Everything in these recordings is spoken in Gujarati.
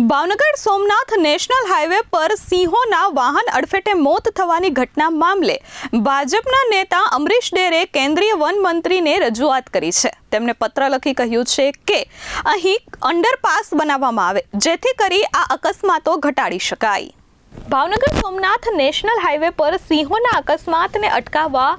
ભાવનગર સોમનાથ નેશનલ હાઈવે પર સિંહોના વાહન અડફેટે મોત થવાની ઘટના મામલે ભાજપના નેતા અમરીશ ડેરે કેન્દ્રીય વન મંત્રીને રજૂઆત કરી છે। તેમણે પત્ર લખી કહ્યું છે કે અહીં અંડરપાસ બનાવવામાં આવે જેથી કરી આ અકસ્માતો ઘટાડી શકાય। ભાવનગર સોમનાથ નેશનલ હાઈવે પર સિંહોના અકસ્માતને અટકાવવા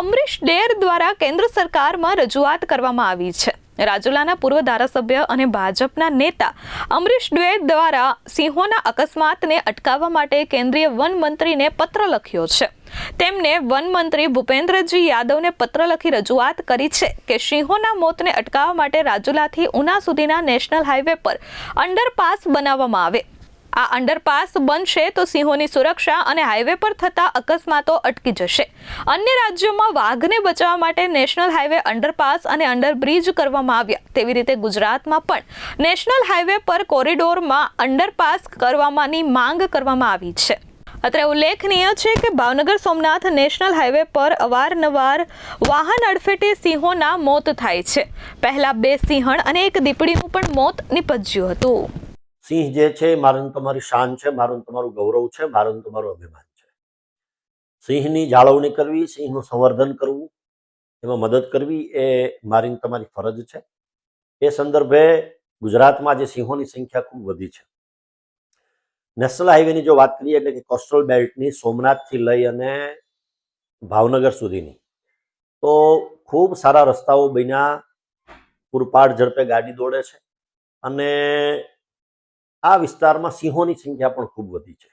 અમરીશ ડેર દ્વારા કેન્દ્ર સરકારમાં રજૂઆત કરવામાં આવી છે। રાજુલાના પૂર્વ ધારાસભ્ય અને ભાજપના નેતા અમરીશ ડેર દ્વારા સિંહોના અકસ્માતને અટકાવવા માટે કેન્દ્રીય વન મંત્રીને પત્ર લખ્યો છે। તેમને વન મંત્રી ભૂપેન્દ્રજી યાદવને પત્ર લખી રજૂઆત કરી છે કે સિંહોના મોતને અટકાવવા માટે રાજુલાથી ઉના સુધીના નેશનલ હાઈવે પર અંડરપાસ બનાવવામાં આવે। આ અંડરપાસ બનશે તો સિંહોની સુરક્ષા અને હાઈવે પર થતા અકસ્માતો અટકી જશે। અન્ય રાજ્યોમાં વાઘને બચાવવા માટે નેશનલ હાઈવે અંડરપાસ અને અંડરબ્રિજ કરવામાં આવ્યા, તેવી રીતે ગુજરાતમાં પણ નેશનલ હાઈવે પર કોરિડોરમાં અંડરપાસ કરવાની માંગ કરવામાં આવી છે। અત્રે ઉલ્લેખનીય છે કે ભાવનગર સોમનાથ નેશનલ હાઈવે પર અવારનવાર વાહન અડફેટે સિંહોના મોત થાય છે। પહેલા 2 સિંહણ અને 1 દીપડીનું પણ મોત નિપજ્યું હતું। સિંહ જે છે મારું તમારી શાન છે, મારું તમારું ગૌરવ છે, મારું તમારું અભિમાન છે। સિંહની જાળવણી કરવી, સિંહનું સંવર્ધન કરવું, એમાં મદદ કરવી એ મારી તમારી ફરજ છે। એ સંદર્ભે ગુજરાતમાં જે સિંહોની સંખ્યા ખૂબ વધી છે। નેશનલ હાઈવેની જો વાત કરીએ એટલે કે કોસ્ટલ બેલ્ટની સોમનાથથી લઈ અને ભાવનગર સુધીની, તો ખૂબ સારા રસ્તાઓ બન્યા, પૂરપાટ ઝડપે ગાડી દોડે છે અને આ વિસ્તારમાં સિંહોની સંખ્યા પણ ખૂબ વધી છે।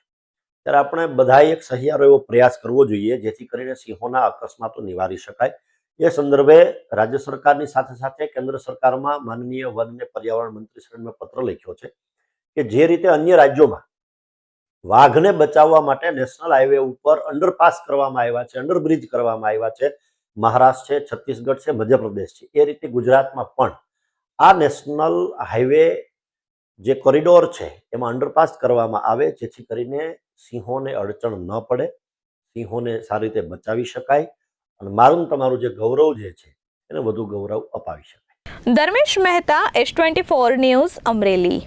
ત્યારે આપણે બધાએ એક સહિયારો એવો પ્રયાસ કરવો જોઈએ જેથી કરીને સિંહોના અકસ્માતો નિવારી શકાય। એ સંદર્ભે રાજ્ય સરકારની સાથે સાથે કેન્દ્ર સરકારમાં માનનીય વન અને પર્યાવરણ મંત્રીશ્રીને પત્ર લખ્યો છે કે જે રીતે અન્ય રાજ્યોમાં વાઘને બચાવવા માટે નેશનલ હાઈવે ઉપર અંડરપાસ કરવામાં આવ્યા છે, અંડરબ્રિજ કરવામાં આવ્યા છે, મહારાષ્ટ્ર છે, છત્તીસગઢ છે, મધ્યપ્રદેશ છે, એ રીતે ગુજરાતમાં પણ આ નેશનલ હાઈવે જે કોરિડોર છે એમાં અંડરપાસ કરવામાં આવે જેથી કરીને સિંહોને અડચણ ન પડે, સિંહોને સારી રીતે બચાવી શકાય અને મારું તમારું જે ગૌરવ જે છે એને વધુ ગૌરવ અપાવી શકાય। Dharmesh Mehta, S24 news, Amreli.